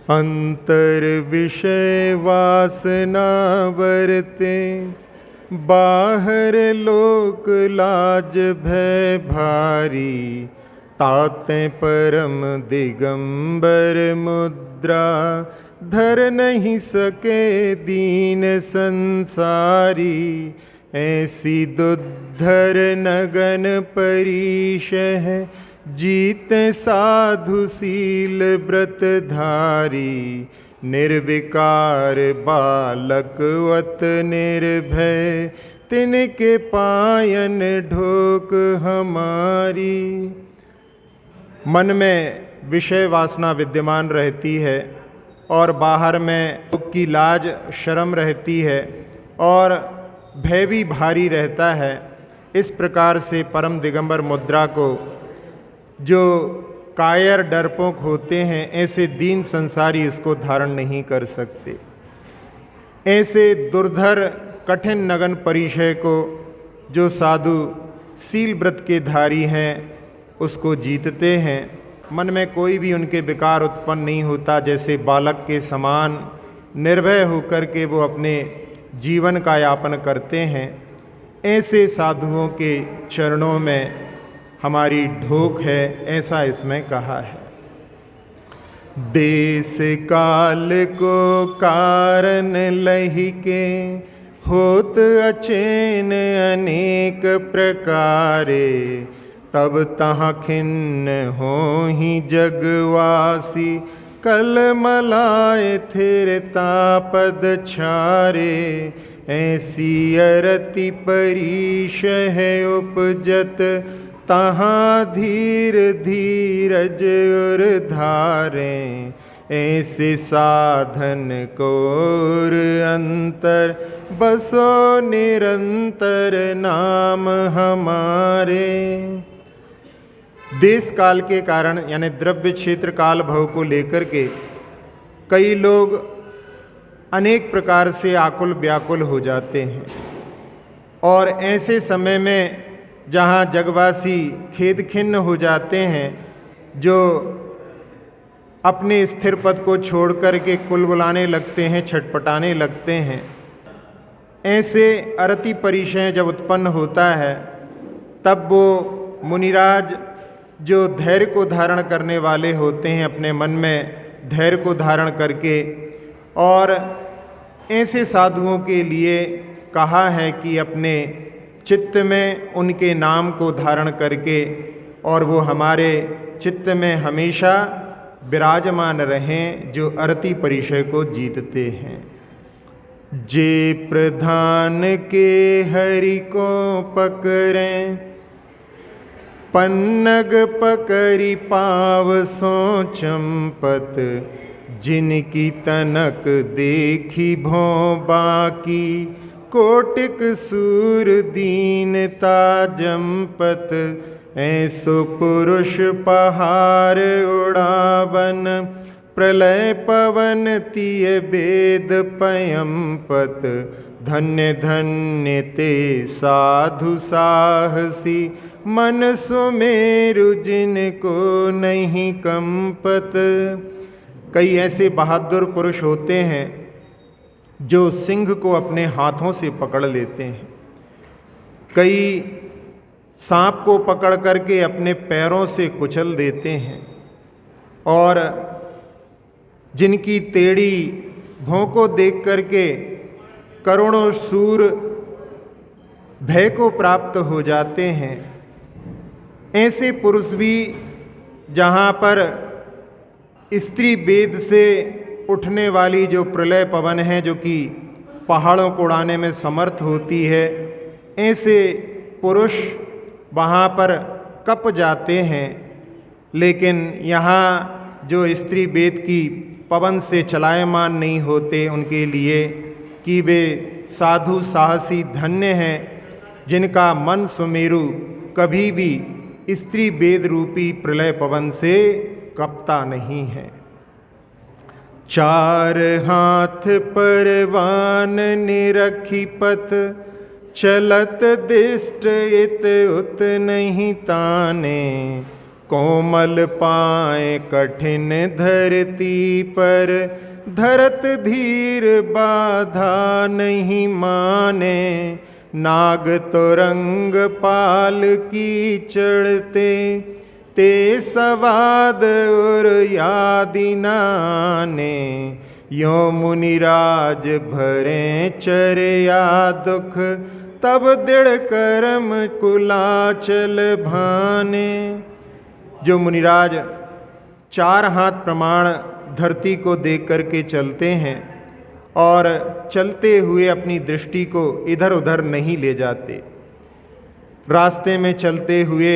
अंतर विषय वासना वरते, बाहर लोक लाज भय भारी। ताते परम दिगंबर मुद्रा, धर नहीं सके दीन संसारी। ऐसी दुद्धर नगन परीश है, जीते साधु शील व्रत धारी। निर्विकार बालक वत निर्भय, तिनके पायन ढोक हमारी। मन में विषय वासना विद्यमान रहती है और बाहर में दुख की लाज शर्म रहती है और भय भी भारी रहता है। इस प्रकार से परम दिगंबर मुद्रा को जो कायर डरपोक होते हैं, ऐसे दीन संसारी इसको धारण नहीं कर सकते। ऐसे दुर्धर कठिन नगन परिचय को जो साधु शील व्रत के धारी हैं उसको जीतते हैं। मन में कोई भी उनके विकार उत्पन्न नहीं होता, जैसे बालक के समान निर्भय होकर के वो अपने जीवन का यापन करते हैं। ऐसे साधुओं के चरणों में हमारी ढोक है, ऐसा इसमें कहा है। देश काल को कारण लहि के, होत अचेन अनेक प्रकारे। तब तहाँ खिन्न हो ही जगवासी, कल मलाए थिर तापद छारे। ऐसी अरति परीश है उपजत, तहाँ धीर धीरज और धारें। ऐसे साधन कोर अंतर, बसो निरंतर नाम हमारे। देश काल के कारण यानी द्रव्य क्षेत्र काल भव को लेकर के कई लोग अनेक प्रकार से आकुल व्याकुल हो जाते हैं और ऐसे समय में जहाँ जगवासी खेद खिन्न हो जाते हैं, जो अपने स्थिर पद को छोड़ कर के कुलबुलाने लगते हैं, छटपटाने लगते हैं। ऐसे अरति परिचय जब उत्पन्न होता है तब वो मुनिराज जो धैर्य को धारण करने वाले होते हैं, अपने मन में धैर्य को धारण करके, और ऐसे साधुओं के लिए कहा है कि अपने चित्त में उनके नाम को धारण करके और वो हमारे चित्त में हमेशा विराजमान रहें, जो अरति परिचय को जीतते हैं। जे प्रधान के हरि को पकड़ें, पन्नग पकड़ी पाव सो चंपत। जिनकी तनक देखी भों बाकी, कोटिक सूर दीनता जंपत। ऐसो पुरुष पहाड़ उड़ावन, प्रलय पवन तिय वेद पयंपत। धन्य धन्य ते साधु साहसी, मन सुमेरु जिनको नहीं कंपत। कई ऐसे बहादुर पुरुष होते हैं जो सिंह को अपने हाथों से पकड़ लेते हैं, कई सांप को पकड़ करके अपने पैरों से कुचल देते हैं, और जिनकी टेढ़ी भौं को देख करके करोड़ों सूर भय को प्राप्त हो जाते हैं। ऐसे पुरुष भी जहाँ पर स्त्री वेद से उठने वाली जो प्रलय पवन है, जो कि पहाड़ों को उड़ाने में समर्थ होती है, ऐसे पुरुष वहाँ पर कप जाते हैं। लेकिन यहाँ जो स्त्री वेद की पवन से चलायमान नहीं होते, उनके लिए कि वे साधु साहसी धन्य हैं, जिनका मन सुमेरु कभी भी स्त्री वेद रूपी प्रलय पवन से कपता नहीं है। चार हाथ परवान निरखी पथ, चलत दिष्ट इत उत नहीं ताने। कोमल पाए कठिन धरती पर, धरत धीर बाधा नहीं माने। नाग तो रंग पाल की चढ़ते, ते सवाद और यादि नाने। यो मुनिराज भरे चरया दुख, तब दृढ़ कर्म कुलाचल भाने। जो मुनिराज 4 हाथ प्रमाण धरती को देख करके चलते हैं और चलते हुए अपनी दृष्टि को इधर उधर नहीं ले जाते, रास्ते में चलते हुए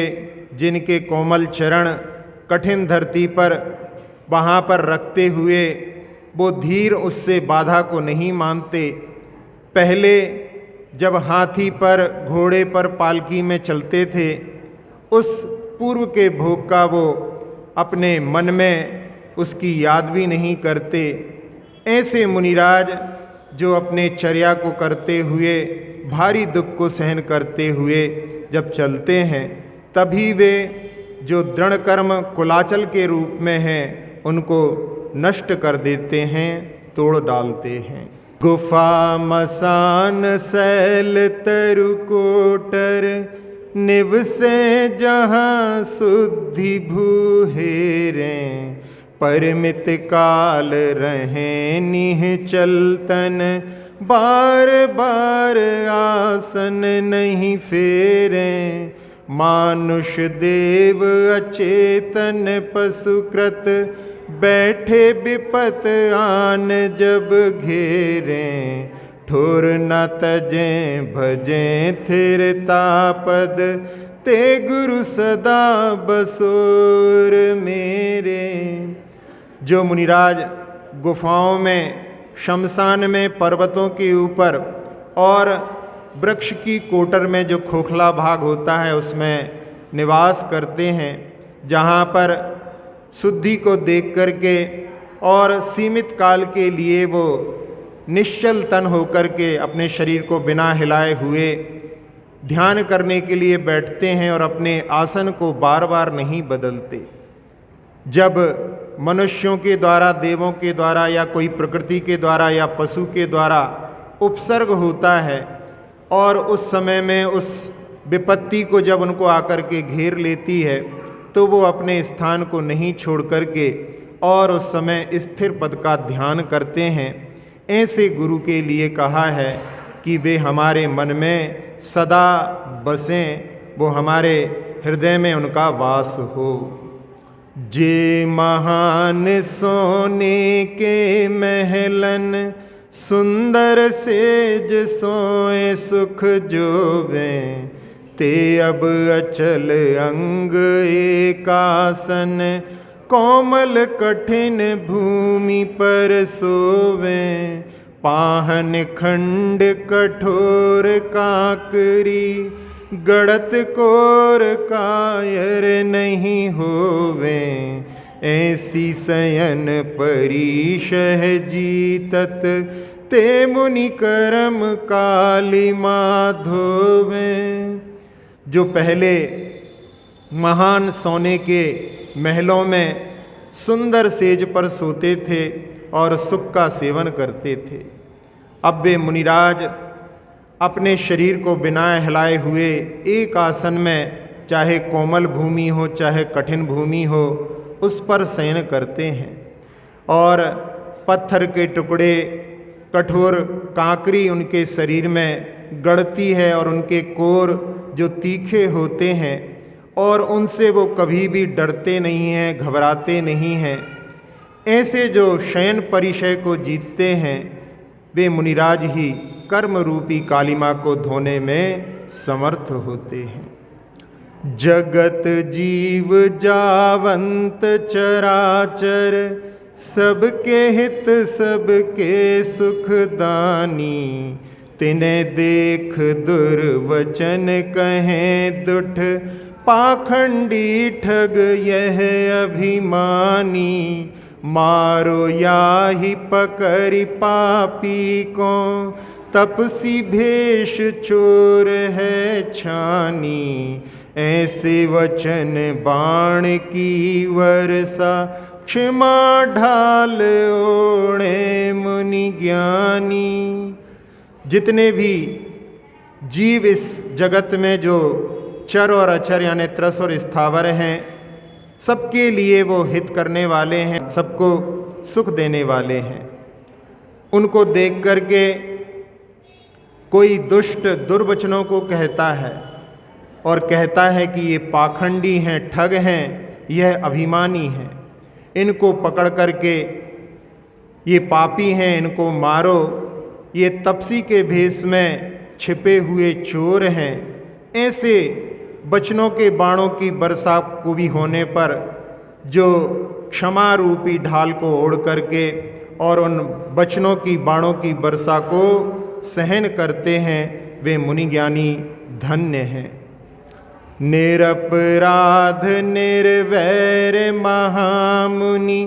जिनके कोमल चरण कठिन धरती पर वहाँ पर रखते हुए वो धीर उससे बाधा को नहीं मानते। पहले जब हाथी पर घोड़े पर पालकी में चलते थे, उस पूर्व के भोग का वो अपने मन में उसकी याद भी नहीं करते। ऐसे मुनिराज जो अपने चर्या को करते हुए भारी दुख को सहन करते हुए जब चलते हैं, तभी वे जो दृढ़ कर्म कुलाचल के रूप में हैं उनको नष्ट कर देते हैं, तोड़ डालते हैं। गुफा मसान सैल तरु कोटर, निवसे जहाँ शुद्धि भूहेरें। परमित काल रहें निहचलतन, बार बार आसन नहीं फेरें। मानुष देव अचेतन पशुकृत, बैठे विपत आन जब घेरें। ठोर न तजें भजें थिरता पद, ते गुरु सदा बसोर मेरे। जो मुनिराज गुफाओं में, शमशान में, पर्वतों के ऊपर और वृक्ष की कोटर में जो खोखला भाग होता है उसमें निवास करते हैं, जहाँ पर शुद्धि को देख करके और सीमित काल के लिए वो निश्चल तन होकर के अपने शरीर को बिना हिलाए हुए ध्यान करने के लिए बैठते हैं और अपने आसन को बार बार नहीं बदलते। जब मनुष्यों के द्वारा, देवों के द्वारा या कोई प्रकृति के द्वारा या पशु के द्वारा उपसर्ग होता है और उस समय में उस विपत्ति को जब उनको आकर के घेर लेती है, तो वो अपने स्थान को नहीं छोड़ करके और उस समय स्थिर पद का ध्यान करते हैं। ऐसे गुरु के लिए कहा है कि वे हमारे मन में सदा बसें, वो हमारे हृदय में उनका वास हो। जे महान सोने के महलन, सुंदर सेज सोए सुख जोवें। ते अब अचल अंग एकासन, कोमल कठिन भूमि पर सोवें। पाहन खंड कठोर काकरी, गड़त कोर कायर नहीं होवें। ऐसी शयन परीशह जीतत, ते मुनि करम काली माधोवें। जो पहले महान सोने के महलों में सुंदर सेज पर सोते थे और सुख का सेवन करते थे, अब वे मुनिराज अपने शरीर को बिना हिलाए हुए एक आसन में, चाहे कोमल भूमि हो चाहे कठिन भूमि हो, उस पर शयन करते हैं और पत्थर के टुकड़े, कठोर कांकरी उनके शरीर में गड़ती है और उनके कोर जो तीखे होते हैं और उनसे वो कभी भी डरते नहीं हैं, घबराते नहीं हैं। ऐसे जो शयन परिचय को जीतते हैं, वे मुनिराज ही कर्म रूपी कालिमा को धोने में समर्थ होते हैं। जगत जीव जावंत चराचर, सबके हित सबके सुख दानी। तिन्हें देख दुर्वचन कहें दुठ, पाखंडी ठग यह अभिमानी। मारो याहि पकड़ि पापी को, तपसी भेष चोर है छानी। ऐसे वचन बाण की वर्षा क्षमा ढाल ओढ़े मुनि ज्ञानी। जितने भी जीव इस जगत में जो चर और अचर यानी त्रस और स्थावर हैं, सबके लिए वो हित करने वाले हैं, सबको सुख देने वाले हैं। उनको देख करके कोई दुष्ट दुर्वचनों को कहता है और कहता है कि ये पाखंडी हैं, ठग हैं, यह अभिमानी हैं, इनको पकड़ करके ये पापी हैं, इनको मारो, ये तपसी के भेष में छिपे हुए चोर हैं। ऐसे वचनों के बाणों की वर्षा को भी होने पर जो क्षमा रूपी ढाल को ओढ़ करके और उन वचनों की बाणों की वर्षा को सहन करते हैं, वे मुनि ज्ञानी धन्य हैं। निरपराध निर्वैर महामुनि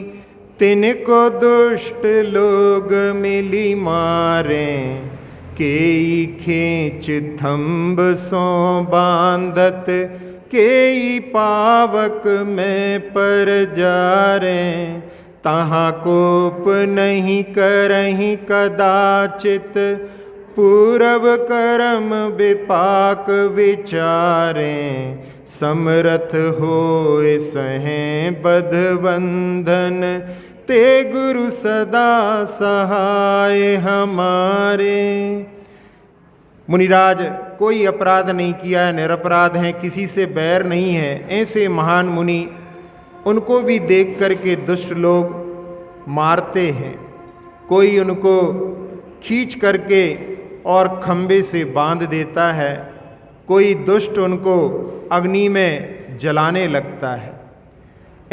तिनको दुष्ट लोग मिली मारें। केई खींच थंब सो बांधत केई पावक में पर जारें। तहाँ कोप नहीं करहीं कदाचित पूरब कर्म विपाक विचारें। समरथ होए सहें बंधन ते गुरु सदा सहाय हमारे। मुनिराज, कोई अपराध नहीं किया है, निरपराध हैं, किसी से बैर नहीं है। ऐसे महान मुनि, उनको भी देख करके दुष्ट लोग मारते हैं। कोई उनको खींच करके और खंबे से बांध देता है, कोई दुष्ट उनको अग्नि में जलाने लगता है।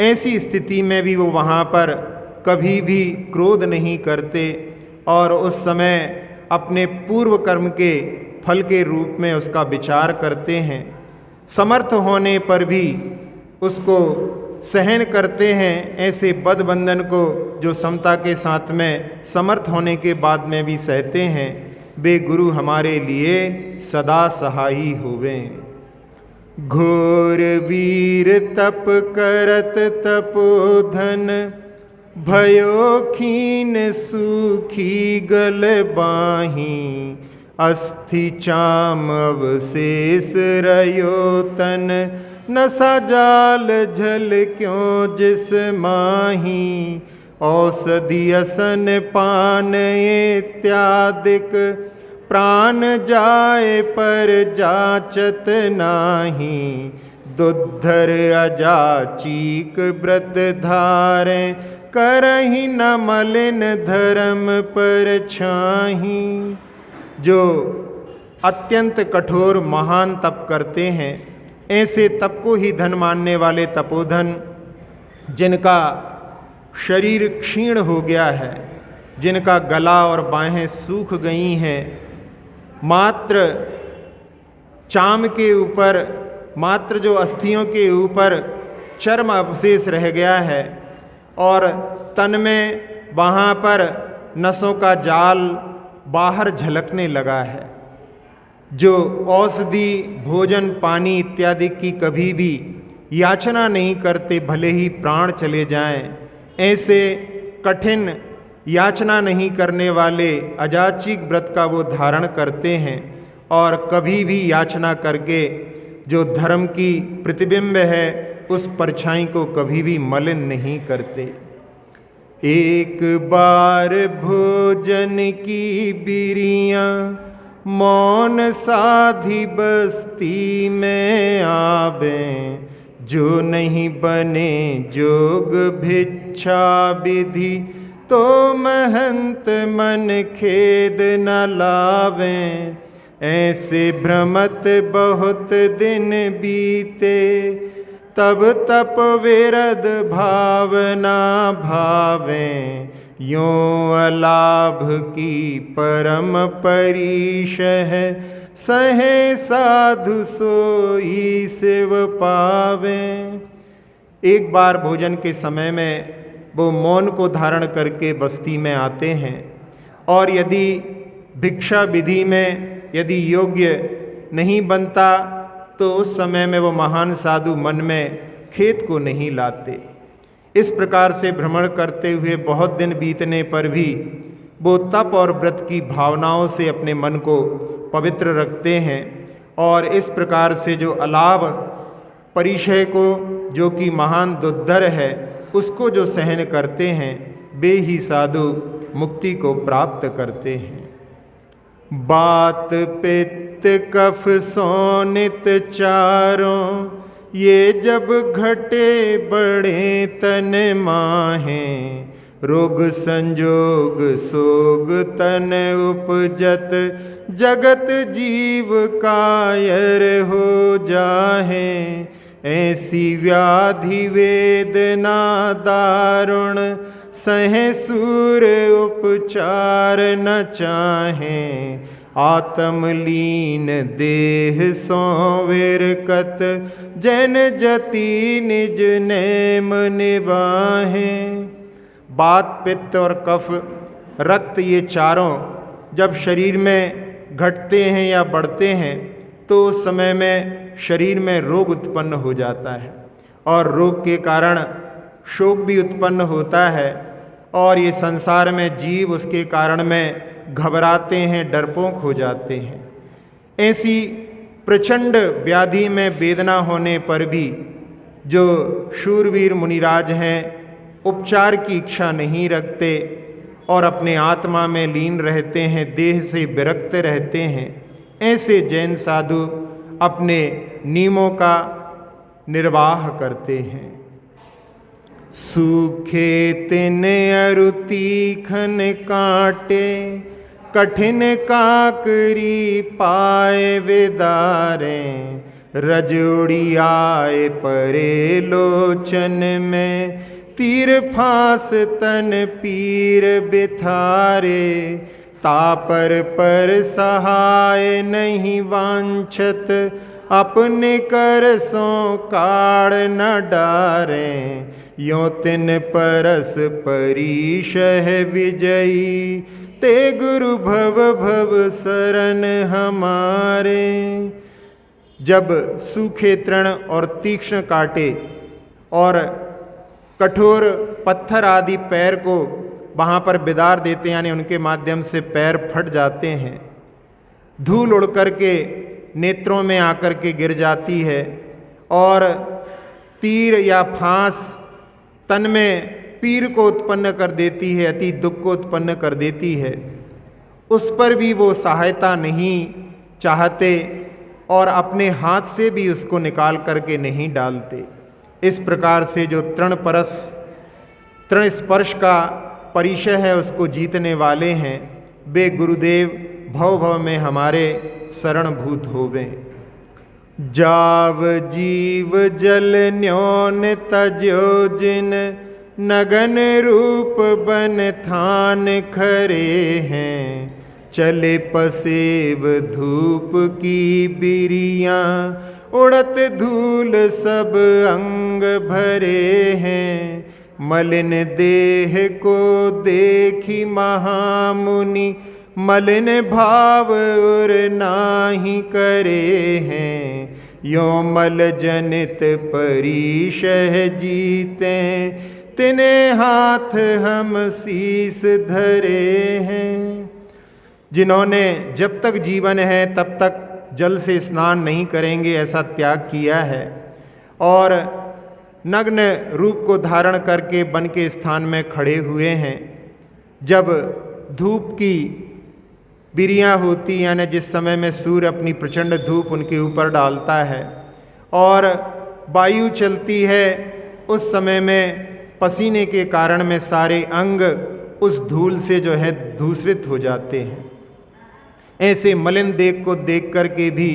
ऐसी स्थिति में भी वो वहाँ पर कभी भी क्रोध नहीं करते और उस समय अपने पूर्व कर्म के फल के रूप में उसका विचार करते हैं। समर्थ होने पर भी उसको सहन करते हैं। ऐसे बंधन को जो समता के साथ में समर्थ होने के बाद में भी सहते हैं, वे गुरु हमारे लिए सदा सहाई होवें। घोर वीर तप करत तपोधन भयो खीन सूखी गल बाहीं। अस्थि चाम अवशेष रयो तन नशा जाल झल क्यों जिस माही। औषधि असन पान इत्यादिक प्राण जाए पर जाचत नाही। दुद्धर अजाचीक व्रत धारें करही न मलिन धर्म पर छाही। जो अत्यंत कठोर महान तप करते हैं, ऐसे तप को ही धन मानने वाले तपोधन, जिनका शरीर क्षीण हो गया है, जिनका गला और बाहें सूख गई हैं, मात्र चाम के ऊपर, मात्र जो अस्थियों के ऊपर चर्म अवशेष रह गया है और तन में वहाँ पर नसों का जाल बाहर झलकने लगा है, जो औषधि भोजन पानी इत्यादि की कभी भी याचना नहीं करते, भले ही प्राण चले जाएं, ऐसे कठिन याचना नहीं करने वाले अजाचिक व्रत का वो धारण करते हैं और कभी भी याचना करके जो धर्म की प्रतिबिंब है उस परछाई को कभी भी मलिन नहीं करते। एक बार भोजन की बिरियाँ मौन साधी बस्ती में आवें। जो नहीं बने जोग भिक्षा विधि तो महंत मन खेद न लावें। ऐसे भ्रमत बहुत दिन बीते तब तप विरद भावना भावें। यों अलाभ की परम परीश है सहे साधु सोई शिव पावें। एक बार भोजन के समय में वो मौन को धारण करके बस्ती में आते हैं और यदि भिक्षा विधि में यदि योग्य नहीं बनता तो उस समय में वो महान साधु मन में खेद को नहीं लाते। इस प्रकार से भ्रमण करते हुए बहुत दिन बीतने पर भी वो तप और व्रत की भावनाओं से अपने मन को पवित्र रखते हैं और इस प्रकार से जो अलाभ परिचय को, जो कि महान दुर्धर है, उसको जो सहन करते हैं, वे ही साधु मुक्ति को प्राप्त करते हैं। बात पित्त कफ सोनित चारों, ये जब घटे बड़े तन माहें, रोग संजोग सोग तन उपजत, जगत जीव कायर हो जाहे। ऐसी व्याधि वेदना दारुण, सहे सूर उपचार न चाहें। आत्मलीन देह संविरकत, जन जति निज नेम निभाहें। बात पित्त और कफ रक्त, ये चारों जब शरीर में घटते हैं या बढ़ते हैं तो उस समय में शरीर में रोग उत्पन्न हो जाता है और रोग के कारण शोक भी उत्पन्न होता है और ये संसार में जीव उसके कारण में घबराते हैं, डरपोक हो जाते हैं। ऐसी प्रचंड व्याधि में वेदना होने पर भी जो शूरवीर मुनिराज हैं उपचार की इच्छा नहीं रखते और अपने आत्मा में लीन रहते हैं, देह से विरक्त रहते हैं। ऐसे जैन साधु अपने नियमों का निर्वाह करते हैं। सूखे तिन अरु तीखन कांटे, कठिन काकरी पाए विदारे। रजोड़ी आए परे लोचन में, तीर फांस तन पीर बिथारे। तापर पर सहाय नहीं वांछत, अपने कर सो काढ़ न डारे। यों तिन परस परीशह विजयी, ते गुरु भव भव शरण हमारे। जब सूखे तृण और तीक्ष्ण कांटे और कठोर पत्थर आदि पैर को वहाँ पर बिदार देते हैं, यानी उनके माध्यम से पैर फट जाते हैं, धूल उड़ कर के नेत्रों में आकर के गिर जाती है और तीर या फांस तन में पीर को उत्पन्न कर देती है, अति दुख को उत्पन्न कर देती है। उस पर भी वो सहायता नहीं चाहते और अपने हाथ से भी उसको निकाल करके नहीं डालते। इस प्रकार से जो तृण स्पर्श का परिचय है उसको जीतने वाले हैं, वे गुरुदेव भव भव में हमारे शरणभूत होवे। जाव जीव जल न्योन तजो जिन, नगन रूप बन थान खरे हैं। चले पसेब धूप की बिरियाँ, उड़त धूल सब अंग भरे हैं। मलिन देह को देखी महामुनि, मलिन भाव उर नाही करे हैं। यों मल जनित परिशह जीते, तिने हाथ हम शीस धरे हैं। जिन्होंने जब तक जीवन है तब तक जल से स्नान नहीं करेंगे ऐसा त्याग किया है और नग्न रूप को धारण करके वन के स्थान में खड़े हुए हैं। जब धूप की बिरियाँ होती, यानी जिस समय में सूर्य अपनी प्रचंड धूप उनके ऊपर डालता है और वायु चलती है, उस समय में पसीने के कारण में सारे अंग उस धूल से जो है दूषित हो जाते हैं। ऐसे मलिन देह को देख कर के भी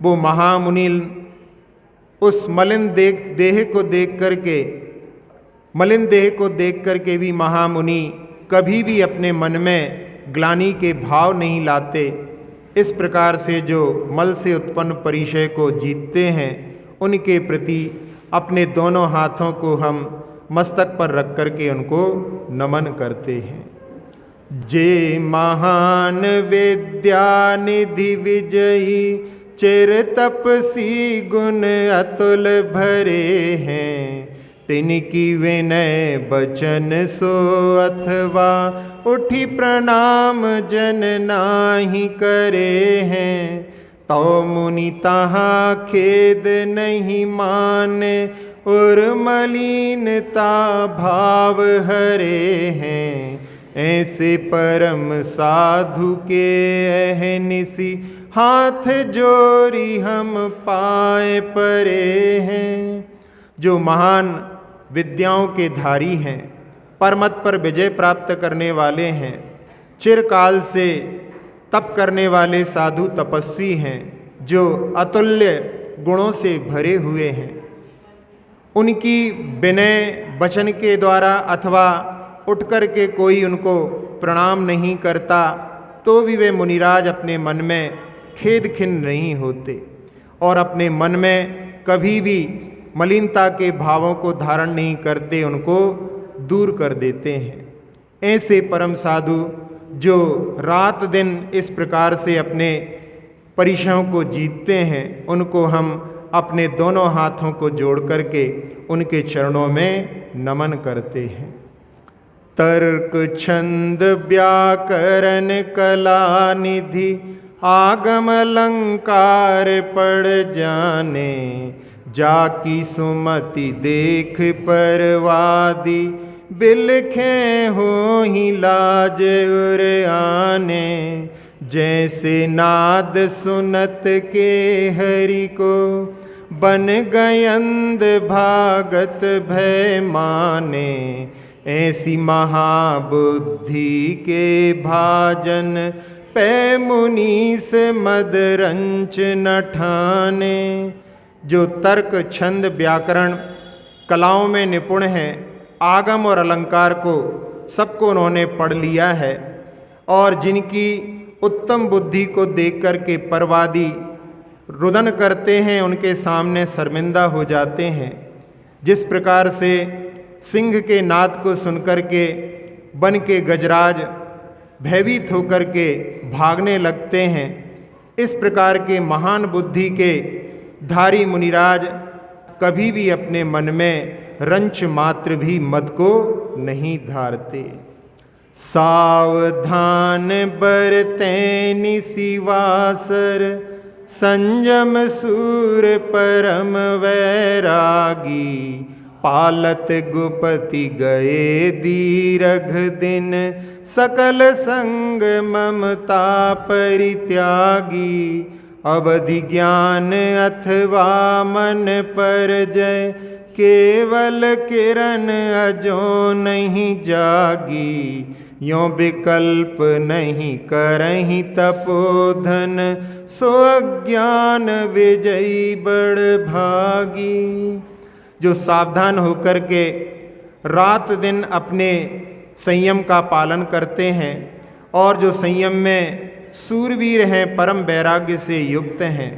वो महामुनि उस मलिन देह को देख कर के भी महामुनि कभी भी अपने मन में ग्लानि के भाव नहीं लाते। इस प्रकार से जो मल से उत्पन्न परिचय को जीतते हैं, उनके प्रति अपने दोनों हाथों को हम मस्तक पर रख कर के उनको नमन करते हैं। जे महान विद्या निधि विजयी, चिर तपसी गुण अतुल भरे हैं, तिनकी विनय बचन सो अथवा, उठी प्रणाम जन नाहि करे हैं। तो मुनि तहाँ खेद नहीं माने, और मलिनता भाव हरे हैं। ऐसे परम साधु के अहनिसी, हाथ जोड़ी हम पाए परे हैं। जो महान विद्याओं के धारी हैं, परमत पर विजय प्राप्त करने वाले हैं, चिरकाल से तप करने वाले साधु तपस्वी हैं, जो अतुल्य गुणों से भरे हुए हैं, उनकी विनय वचन के द्वारा अथवा उठ कर के कोई उनको प्रणाम नहीं करता तो भी वे मुनिराज अपने मन में खेद खिन्न नहीं होते और अपने मन में कभी भी मलिनता के भावों को धारण नहीं करते, उनको दूर कर देते हैं। ऐसे परम साधु जो रात दिन इस प्रकार से अपने परिचयों को जीतते हैं, उनको हम अपने दोनों हाथों को जोड़ करके उनके चरणों में नमन करते हैं। तर्क छंद व्याकरण कला निधि, आगम अलंकार पढ़ जाने, जाकी सुमति देख परवादी, बिलखे हो ही लाज उर आने। जैसे नाद सुनत के हरि को, बन गयंद भागत भय माने। ऐसी महाबुद्धि के भाजन, पै मुनीस मदरंच न ठाने। जो तर्क छंद व्याकरण कलाओं में निपुण हैं, आगम और अलंकार को सबको उन्होंने पढ़ लिया है, और जिनकी उत्तम बुद्धि को देख कर के परवादी रुदन करते हैं, उनके सामने शर्मिंदा हो जाते हैं। जिस प्रकार से सिंह के नाद को सुनकर के बन के गजराज भयभीत होकर के भागने लगते हैं, इस प्रकार के महान बुद्धि के धारी मुनिराज कभी भी अपने मन में रंच मात्र भी मद को नहीं धारते। सावधान बरतें निशिवासर, संयम सूर परम वैरागी। पालत गुपति गए दीर्घ दिन, सकल संग ममता परित्यागी। अवधि ज्ञान अथवा मन पर जय, केवल किरण अजो नहीं जागी। यों विकल्प नहीं करहीं तपोधन, सो अज्ञान विजयी बड़ भागी। जो सावधान होकर के रात दिन अपने संयम का पालन करते हैं, और जो संयम में सूरवीर हैं, परम वैराग्य से युक्त हैं,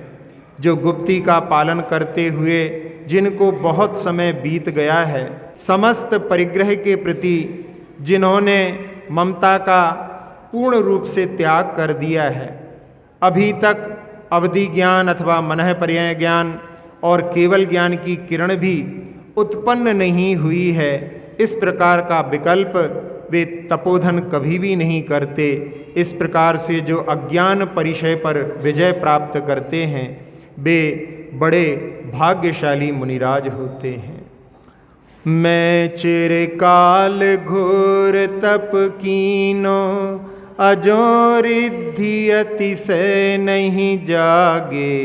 जो गुप्ती का पालन करते हुए जिनको बहुत समय बीत गया है, समस्त परिग्रह के प्रति जिन्होंने ममता का पूर्ण रूप से त्याग कर दिया है, अभी तक अवधि ज्ञान अथवा मनः पर्याय ज्ञान और केवल ज्ञान की किरण भी उत्पन्न नहीं हुई है, इस प्रकार का विकल्प वे तपोधन कभी भी नहीं करते। इस प्रकार से जो अज्ञान परिचय पर विजय प्राप्त करते हैं, वे बड़े भाग्यशाली मुनिराज होते हैं। मैं चिरकाल घोर तप कीनो, अजो रिद्धि अतिशय नहीं जागे।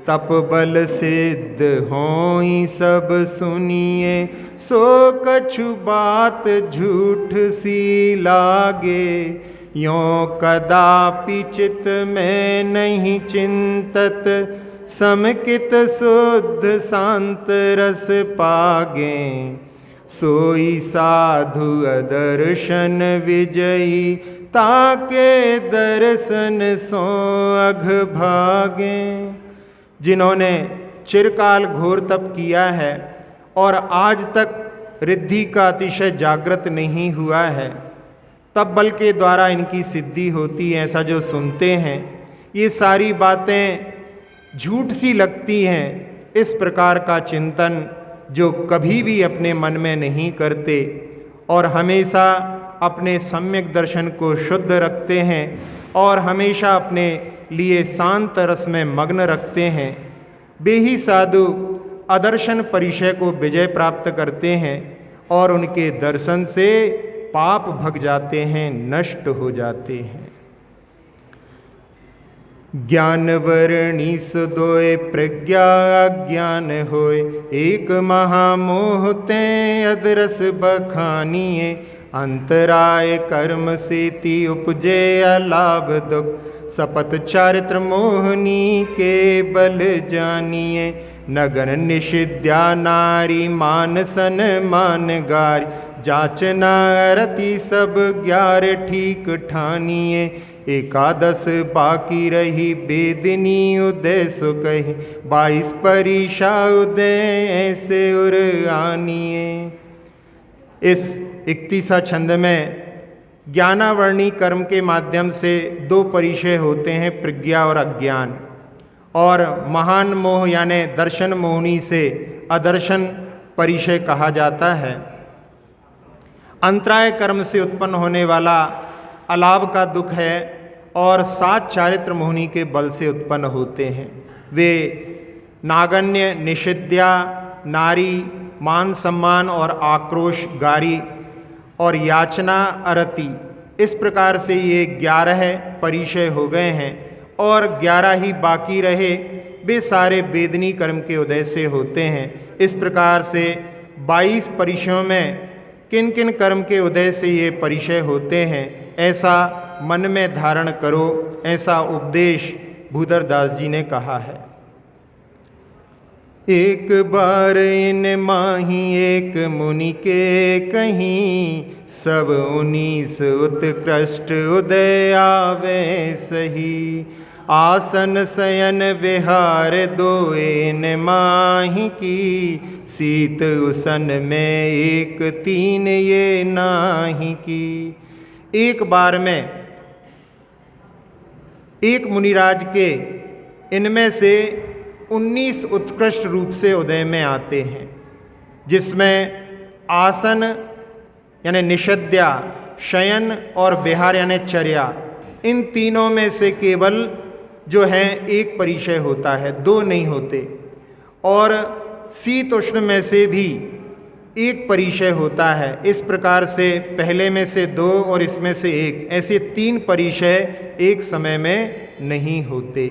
तप बल सिद्ध होई सब सुनिए, सो कछु बात झूठ सी लागे। यों कदापि चित में नहीं चिंतत, समकित शुद्ध शांत रस पागे। सोई साधु अदर्शन विजयी, ताके दर्शन सो अघ भागे। जिन्होंने चिरकाल घोर तप किया है और आज तक रिद्धि का अतिशय जागृत नहीं हुआ है, तब बल के द्वारा इनकी सिद्धि होती है, ऐसा जो सुनते हैं, ये सारी बातें झूठ सी लगती हैं, इस प्रकार का चिंतन जो कभी भी अपने मन में नहीं करते और हमेशा अपने सम्यक दर्शन को शुद्ध रखते हैं और हमेशा अपने लिए शांत रस में मग्न रखते हैं, वे ही साधु अदर्शन परिचय को विजय प्राप्त करते हैं और उनके दर्शन से पाप भग जाते हैं, नष्ट हो जाते हैं। ज्ञान वर्णी सुदोय प्रज्ञा ज्ञान होय, एक महामोह ते अदरस बखानिए, अंतराय कर्म सेति उपजे अलाभ दुख, सपत चारित्र मोहनी के बल जानिए, नगन निषिद्या नारी मानसन मान गारी, जाचना रति सब ग्यार ठीक ठानिए, एकादश बाकी रही बेदनी उदय सो कही, 22 परीक्षा उदय ऐसे उर आनिए। इस 31 छंद में ज्ञानावर्णी कर्म के माध्यम से 2 परिचय होते हैं, प्रज्ञा और अज्ञान, और महान मोह यानी दर्शन मोहनी से अदर्शन परिचय कहा जाता है। अंतराय कर्म से उत्पन्न होने वाला अलाभ का दुख है और 7 चारित्र मोहनी के बल से उत्पन्न होते हैं। वे नागन्य, निषिद्या, नारी, मान सम्मान और आक्रोश, गारी और याचना, अरति, इस प्रकार से ये 11 परिचय हो गए हैं और 11 ही बाकी रहे, वे सारे वेदनी कर्म के उदय से होते हैं। इस प्रकार से 22 परिचयों में किन किन कर्म के उदय से ये परिचय होते हैं, ऐसा मन में धारण करो, ऐसा उपदेश भूधर दास जी ने कहा है। एक बार इन माही एक मुनि के कहीं, सब 19 उत्कृष्ट उदय आवे सही, आसन शयन विहार दोएन माही की, शीत उसन में एक 3 ये नाही की। एक बार में एक मुनिराज के इनमें से 19 उत्कृष्ट रूप से उदय में आते हैं, जिसमें आसन यानी निषद्या, शयन और विहार यानी चर्या, इन तीनों में से केवल जो है एक परिचय होता है, 2 नहीं होते। और शीत उष्ण में से भी एक परिचय होता है। इस प्रकार से पहले में से 2 और इसमें से 1, ऐसे 3 परिचय एक समय में नहीं होते।